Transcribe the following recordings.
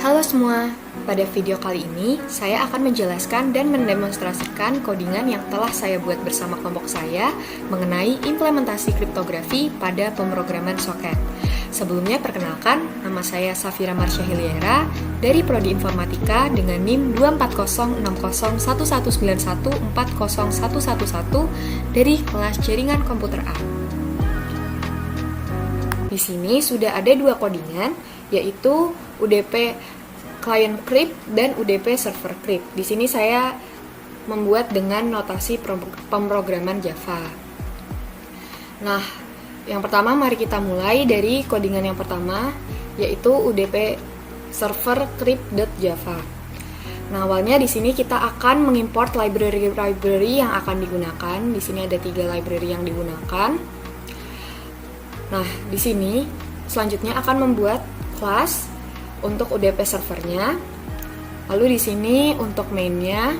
Halo semua, pada video kali ini saya akan menjelaskan dan mendemonstrasikan kodingan yang telah saya buat bersama kelompok saya mengenai implementasi kriptografi pada pemrograman soket. Sebelumnya perkenalkan, nama saya Safira Marsha Hiliera dari Prodi Informatika dengan NIM 2406011914011 dari kelas Jaringan Komputer A. Di sini sudah ada dua kodingan, yaitu UDP Client Crypt dan UDP Server Crypt. Di sini saya membuat dengan notasi pemrograman Java. Nah, yang pertama mari kita mulai dari kodingan yang pertama, yaitu UDP Server Crypt.java. Nah, awalnya di sini kita akan mengimport library yang akan digunakan. Di sini ada 3 library yang digunakan. Nah, di sini selanjutnya akan membuat kelas untuk UDP servernya. Lalu di sini untuk mainnya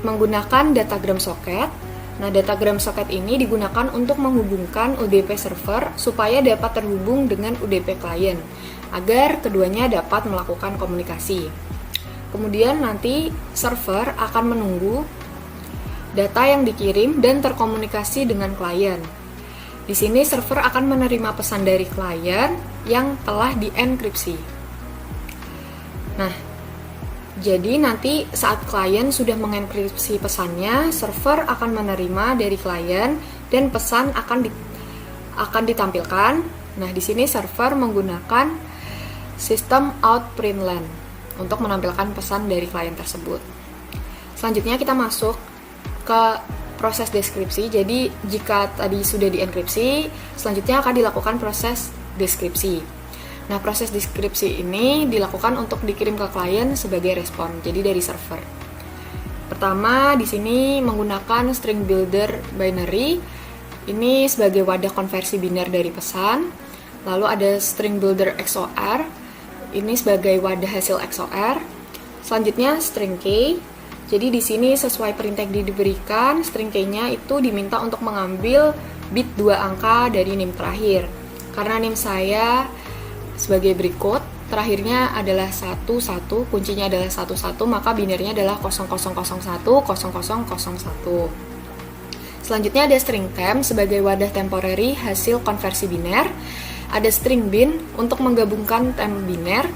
menggunakan datagram socket. Nah, datagram socket ini digunakan untuk menghubungkan UDP server supaya dapat terhubung dengan UDP client agar keduanya dapat melakukan komunikasi. Kemudian nanti server akan menunggu data yang dikirim dan terkomunikasi dengan klien. Di sini server akan menerima pesan dari klien yang telah dienkripsi. Nah, jadi nanti saat klien sudah mengenkripsi pesannya, server akan menerima dari klien dan pesan akan ditampilkan. Nah, di sini server menggunakan sistem out println untuk menampilkan pesan dari klien tersebut. Selanjutnya kita masuk ke proses deskripsi. Jadi jika tadi sudah dienkripsi, selanjutnya akan dilakukan proses deskripsi. Nah, proses deskripsi ini dilakukan untuk dikirim ke klien sebagai respon. Jadi dari server. Pertama, di sini menggunakan string builder binary. Ini sebagai wadah konversi biner dari pesan. Lalu ada string builder XOR. Ini sebagai wadah hasil XOR. Selanjutnya string key. Jadi di sini sesuai perintah yang diberikan, string key-nya itu diminta untuk mengambil bit 2 angka dari NIM terakhir. Karena NIM saya sebagai berikut, terakhirnya adalah 11, kuncinya adalah 11, maka binernya adalah 0001, 0001. Selanjutnya ada string temp sebagai wadah temporary hasil konversi biner. Ada string bin untuk menggabungkan temp biner.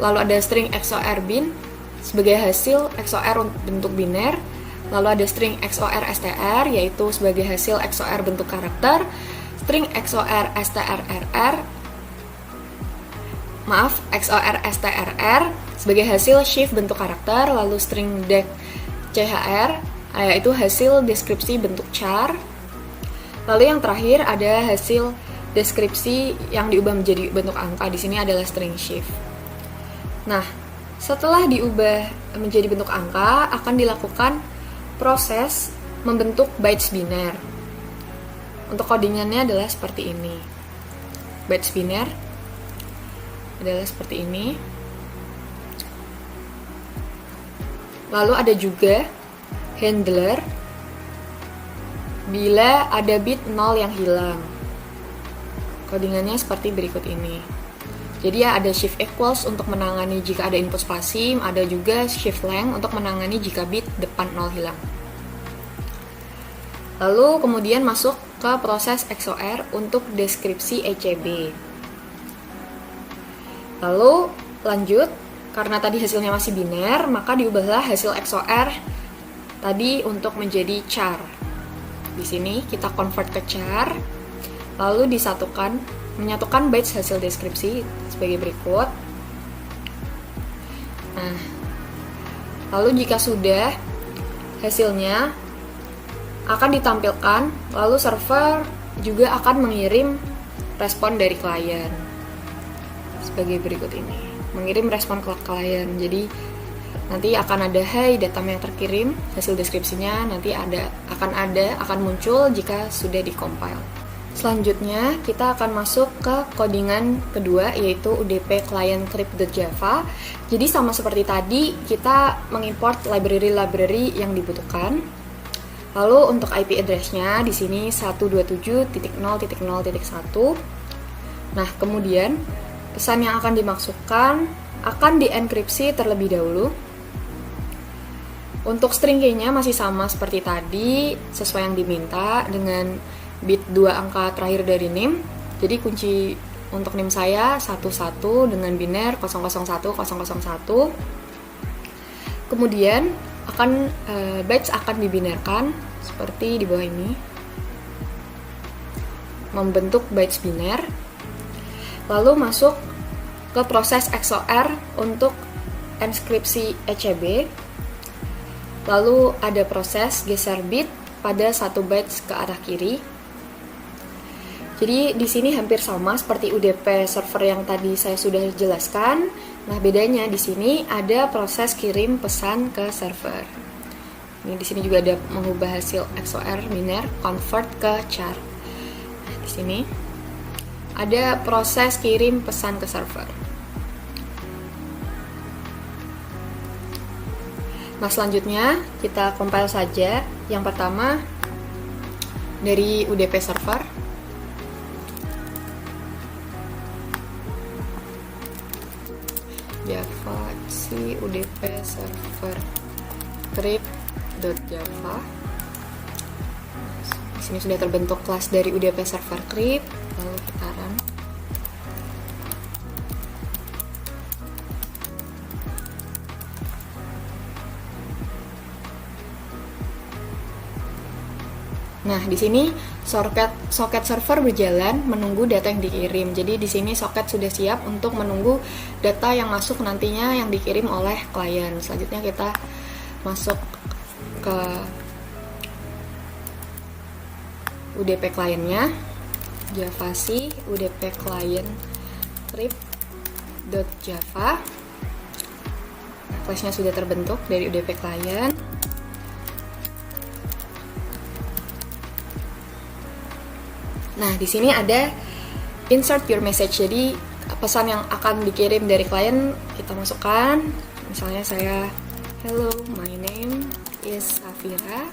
Lalu ada string XOR bin sebagai hasil XOR bentuk biner. Lalu ada string XOR STR yaitu sebagai hasil XOR bentuk karakter, string XOR STRR sebagai hasil shift bentuk karakter, lalu string dec CHR yaitu hasil deskripsi bentuk char. Lalu yang terakhir ada hasil deskripsi yang diubah menjadi bentuk angka. Di sini adalah string shift. Nah, setelah diubah menjadi bentuk angka, akan dilakukan proses membentuk bytes biner. Untuk codingannya adalah seperti ini. Bytes biner adalah seperti ini. Lalu ada juga handler bila ada bit 0 yang hilang. Codingannya seperti berikut ini. Jadi ya ada shift equals untuk menangani jika ada input spasi, ada juga shift length untuk menangani jika bit depan 0 hilang. Lalu kemudian masuk ke proses XOR untuk deskripsi ECB. Lalu lanjut, karena tadi hasilnya masih biner, maka diubahlah hasil XOR tadi untuk menjadi char. Di sini kita convert ke char, lalu menyatukan bytes hasil deskripsi sebagai berikut. Nah, lalu jika sudah, hasilnya akan ditampilkan, lalu server juga akan mengirim respon dari klien sebagai berikut ini. Mengirim respon ke klien. Jadi nanti akan ada hey data yang terkirim, hasil deskripsinya nanti akan muncul jika sudah dikompil. Selanjutnya, kita akan masuk ke codingan kedua, yaitu UDP Client Crypt.java. Jadi sama seperti tadi, kita mengimport library yang dibutuhkan. Lalu untuk IP address-nya di sini 127.0.0.1. Nah, kemudian Pesan yang akan dimasukkan akan dienkripsi terlebih dahulu. Untuk string key-nya masih sama seperti tadi, sesuai yang diminta dengan bit 2 angka terakhir dari NIM. Jadi kunci untuk NIM saya 11 dengan biner 001001. Kemudian bytes akan dibinarkan seperti di bawah ini. Membentuk bytes biner. Lalu masuk ke proses XOR untuk enskripsi ECB. Lalu ada proses geser bit pada 1 bytes ke arah kiri. Jadi di sini hampir sama seperti UDP server yang tadi saya sudah jelaskan. Nah, bedanya di sini ada proses kirim pesan ke server. Ini di sini juga ada mengubah hasil XOR biner convert ke char. Nah, di sini ada proses kirim pesan ke server. Nah, selanjutnya kita compile saja. Yang pertama dari UDP server. Java C UDP server crypt.java. Di sini sudah terbentuk kelas dari UDP server crypt. Lalu kita run. Nah, di sini soket server berjalan menunggu data yang dikirim. Jadi di sini soket sudah siap untuk menunggu data yang masuk nantinya yang dikirim oleh klien. Selanjutnya kita masuk ke UDP kliennya, Java C UDP client crypt.java. Class-nya sudah terbentuk dari UDP client. Nah, di sini ada insert your message. Jadi pesan yang akan dikirim dari klien kita masukkan. Misalnya saya, hello, my name is Safira.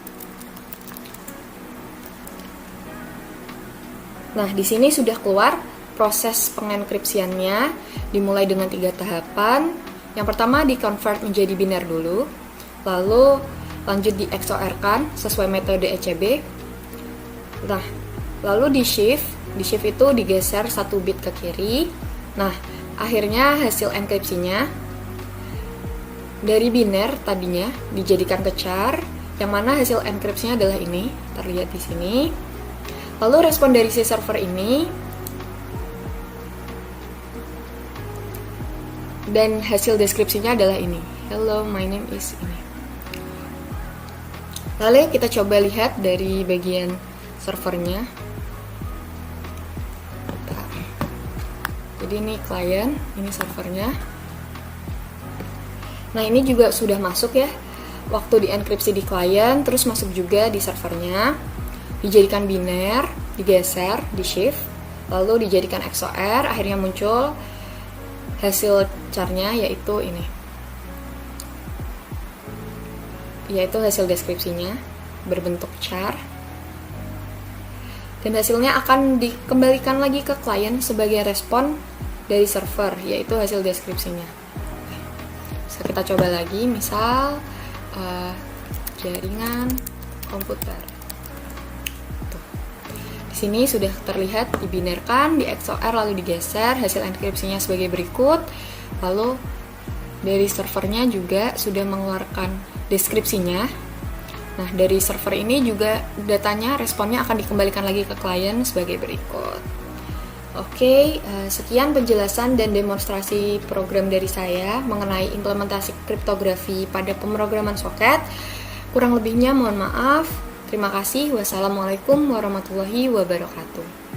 Nah, di sini sudah keluar proses pengenkripsiannya, dimulai dengan 3 tahapan. Yang pertama di-convert menjadi biner dulu, lalu lanjut di XOR-kan sesuai metode ECB. Nah, lalu di shift itu digeser 1 bit ke kiri. Nah, akhirnya hasil enkripsinya dari biner tadinya dijadikan ke char, yang mana hasil enkripsinya adalah ini, terlihat di sini. Lalu respon dari si server ini dan hasil deskripsinya adalah ini. Hello, my name is ini. Lalu kita coba lihat dari bagian servernya. Jadi ini klien, ini servernya. Nah, ini juga sudah masuk ya. Waktu dienkripsi di klien, terus masuk juga di servernya. Dijadikan biner, digeser, di shift, lalu dijadikan XOR, akhirnya muncul hasil charnya yaitu ini. Yaitu hasil deskripsinya berbentuk char. Dan hasilnya akan dikembalikan lagi ke klien sebagai respon dari server, yaitu hasil deskripsinya. So, kita coba lagi, misal jaringan komputer. Tuh. Di sini sudah terlihat dibinarkan, di XOR lalu digeser, hasil enkripsinya sebagai berikut. Lalu dari servernya juga sudah mengeluarkan deskripsinya. Nah, dari server ini juga datanya, responnya akan dikembalikan lagi ke klien sebagai berikut. Oke, sekian penjelasan dan demonstrasi program dari saya mengenai implementasi kriptografi pada pemrograman soket. Kurang lebihnya mohon maaf. Terima kasih. Wassalamualaikum warahmatullahi wabarakatuh.